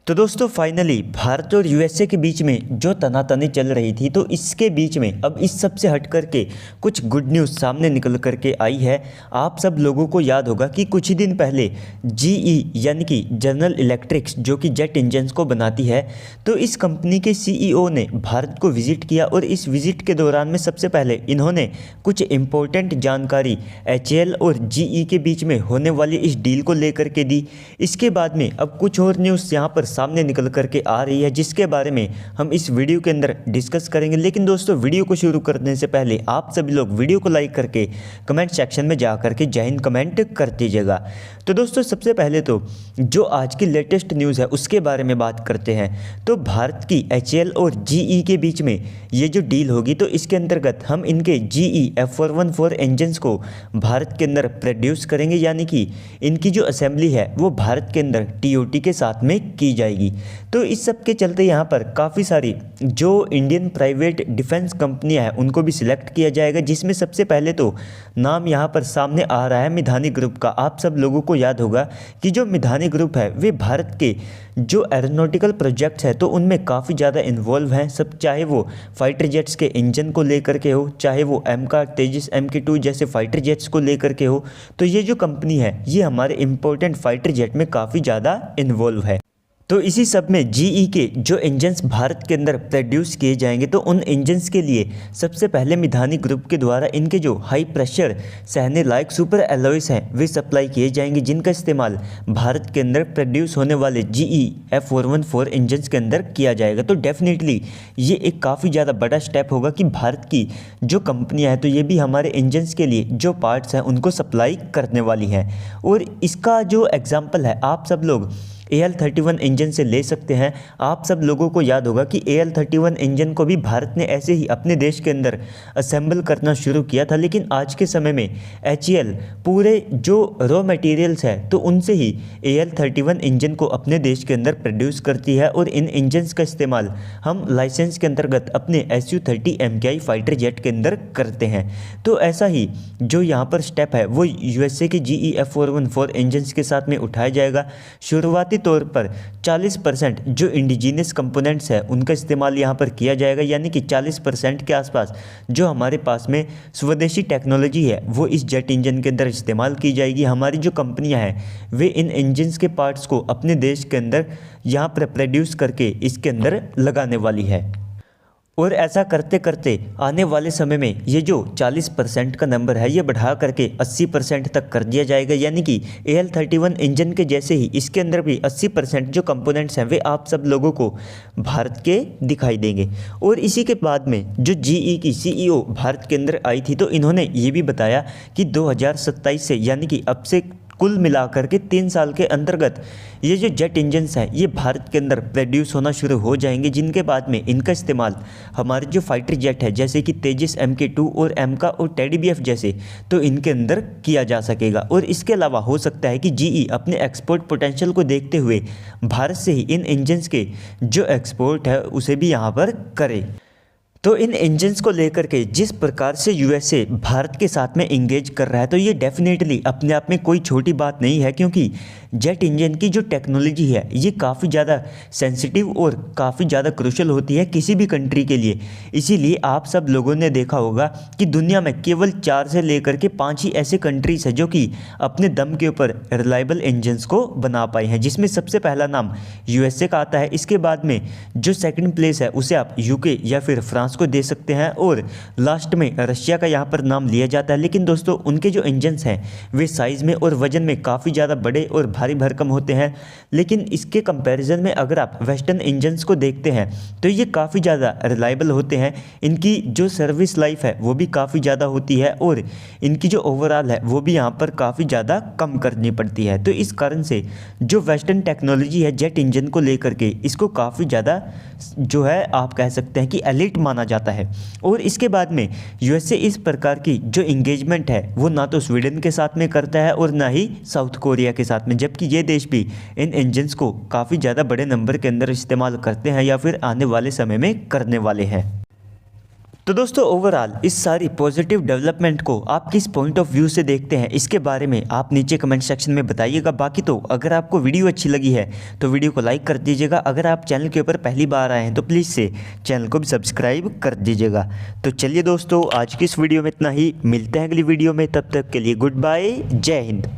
तो दोस्तों फाइनली भारत और यूएसए के बीच में जो तनातनी चल रही थी, तो इसके बीच में अब इस सब से हट करके कुछ गुड न्यूज़ सामने निकल करके आई है। आप सब लोगों को याद होगा कि कुछ ही दिन पहले जीई यानी कि जनरल इलेक्ट्रिक्स जो कि जेट इंजन्स को बनाती है, तो इस कंपनी के सीईओ ने भारत को विजिट किया और इस विजिट के दौरान में सबसे पहले इन्होंने कुछ इम्पोर्टेंट जानकारी एचएएल और जीई के बीच में होने वाली इस डील को लेकर के दी। इसके बाद में अब कुछ और न्यूज़ यहाँ पर सामने निकल करके आ रही है, जिसके बारे में हम इस वीडियो के अंदर डिस्कस करेंगे। लेकिन दोस्तों वीडियो को शुरू करने से पहले आप सभी लोग वीडियो को लाइक करके कमेंट सेक्शन में जा करके जय हिंद कमेंट कर दीजिएगा। तो दोस्तों सबसे पहले तो जो आज की लेटेस्ट न्यूज़ है उसके बारे में बात करते हैं। तो भारत की एचएएल और जीई के बीच में ये जो डील होगी, तो इसके अंतर्गत हम इनके जीई F414 इंजन्स को भारत के अंदर प्रोड्यूस करेंगे, यानी कि इनकी जो असेंबली है वो भारत के अंदर टीओटी के साथ में की जाएगी। तो इस सब के चलते यहाँ पर काफ़ी सारी जो इंडियन प्राइवेट डिफेंस कंपनियां हैं उनको भी सिलेक्ट किया जाएगा, जिसमें सबसे पहले तो नाम यहाँ पर सामने आ रहा है मिधानी ग्रुप का। आप सब लोगों को याद होगा कि जो मिधानी ग्रुप है वे भारत के जो एरोनॉटिकल प्रोजेक्ट्स है तो उनमें काफ़ी ज़्यादा इन्वॉल्व हैं सब, चाहे वो फाइटर जेट्स के इंजन को लेकर के हो, चाहे वो एमका तेजस MK2 जैसे फाइटर जेट्स को लेकर के हो। तो ये जो कंपनी है ये हमारे इंपॉर्टेंट फाइटर जेट में काफ़ी ज़्यादा इन्वॉल्व है। तो इसी सब में जीई के जो इंजन्स भारत के अंदर प्रोड्यूस किए जाएंगे, तो उन इंजन्स के लिए सबसे पहले मिधानी ग्रुप के द्वारा इनके जो हाई प्रेशर सहने लायक सुपर एलॉयस हैं वे सप्लाई किए जाएंगे, जिनका इस्तेमाल भारत के अंदर प्रोड्यूस होने वाले जीई F414 इंजन्स के अंदर किया जाएगा। तो डेफिनेटली ये एक काफ़ी ज़्यादा बड़ा स्टेप होगा कि भारत की जो कंपनियाँ हैं तो ये भी हमारे इंजन्स के लिए जो पार्ट्स हैं उनको सप्लाई करने वाली हैं। और इसका जो एग्जाम्पल है आप सब लोग AL-31 इंजन से ले सकते हैं। आप सब लोगों को याद होगा कि AL-31 इंजन को भी भारत ने ऐसे ही अपने देश के अंदर असेंबल करना शुरू किया था, लेकिन आज के समय में HAL पूरे जो रॉ मटेरियल्स है तो उनसे ही AL-31 इंजन को अपने देश के अंदर प्रोड्यूस करती है और इन इंजन्स का इस्तेमाल हम लाइसेंस के अंतर्गत अपने Su-30 MKI फाइटर जेट के अंदर करते हैं। तो ऐसा ही जो यहाँ पर स्टेप है वो यूएसए के GE F414 इंजन्स के साथ में उठाया जाएगा। शुरुआती तौर पर 40% जो इंडिजीनियस कंपोनेंट्स है उनका इस्तेमाल यहाँ पर किया जाएगा, यानी कि 40% के आसपास जो हमारे पास में स्वदेशी टेक्नोलॉजी है वो इस जेट इंजन के अंदर इस्तेमाल की जाएगी। हमारी जो कंपनियां हैं वे इन इंजन्स के पार्ट्स को अपने देश के अंदर यहाँ पर प्रोड्यूस करके इसके अंदर लगाने वाली है। और ऐसा करते करते आने वाले समय में ये जो 40% का नंबर है ये बढ़ा करके 80% तक कर दिया जाएगा, यानी कि AL-31 इंजन के जैसे ही इसके अंदर भी 80% जो कंपोनेंट्स हैं वे आप सब लोगों को भारत के दिखाई देंगे। और इसी के बाद में जो जीई की सीईओ भारत के अंदर आई थी, तो इन्होंने ये भी बताया कि 2027 से यानी कि अब से कुल मिलाकर के 3 साल के अंतर्गत ये जो जेट इंजन्स हैं ये भारत के अंदर प्रोड्यूस होना शुरू हो जाएंगे, जिनके बाद में इनका इस्तेमाल हमारे जो फाइटर जेट है जैसे कि तेजस MK2 और एमका और टेडी BF जैसे तो इनके अंदर किया जा सकेगा। और इसके अलावा हो सकता है कि जीई अपने एक्सपोर्ट पोटेंशियल को देखते हुए भारत से ही इन इंजन्स के जो एक्सपोर्ट है उसे भी यहाँ पर करे। तो इन इंजन्स को लेकर के जिस प्रकार से यूएसए भारत के साथ में इंगेज कर रहा है, तो ये डेफिनेटली अपने आप में कोई छोटी बात नहीं है, क्योंकि जेट इंजन की जो टेक्नोलॉजी है ये काफ़ी ज़्यादा सेंसिटिव और काफ़ी ज़्यादा क्रूशल होती है किसी भी कंट्री के लिए। इसीलिए आप सब लोगों ने देखा होगा कि दुनिया में केवल 4 से लेकर के 5 ही ऐसे कंट्रीज हैं जो कि अपने दम के ऊपर रिलायबल इंजन्स को बना पाए हैं, जिसमें सबसे पहला नाम यूएसए का आता है। इसके बाद में जो सेकंड प्लेस है उसे आप यूके या फिर फ्रांस को दे सकते हैं, और लास्ट में रशिया का यहाँ पर नाम लिया जाता है। लेकिन दोस्तों उनके जो इंजन्स हैं वे साइज़ में और वजन में काफ़ी ज़्यादा बड़े और भारी भरकम होते हैं, लेकिन इसके कंपैरिजन में अगर आप वेस्टर्न इंजन्स को देखते हैं तो ये काफ़ी ज़्यादा रिलायबल होते हैं। इनकी जो सर्विस लाइफ है वो भी काफ़ी ज़्यादा होती है और इनकी जो ओवरऑल है वो भी यहाँ पर काफ़ी ज़्यादा कम करनी पड़ती है। तो इस कारण से जो वेस्टर्न टेक्नोलॉजी है जेट इंजन को लेकर के इसको काफ़ी ज़्यादा जो है आप कह सकते हैं कि एलिट माना जाता है। और इसके बाद में यूएसए इस प्रकार की जो इंगेजमेंट है वो ना तो स्वीडन के साथ में करता है और ना ही साउथ कोरिया के साथ में, जबकि ये देश भी इन इंजन्स को काफ़ी ज़्यादा बड़े नंबर के अंदर इस्तेमाल करते हैं या फिर आने वाले समय में करने वाले हैं। तो दोस्तों ओवरऑल इस सारी पॉजिटिव डेवलपमेंट को आप किस पॉइंट ऑफ व्यू से देखते हैं, इसके बारे में आप नीचे कमेंट सेक्शन में बताइएगा। बाकी तो अगर आपको वीडियो अच्छी लगी है तो वीडियो को लाइक कर दीजिएगा। अगर आप चैनल के ऊपर पहली बार आए हैं तो प्लीज़ से चैनल को भी सब्सक्राइब कर दीजिएगा। तो चलिए दोस्तों, आज की इस वीडियो में इतना ही, मिलते हैं अगली वीडियो में, तब तक के लिए गुड बाय, जय हिंद।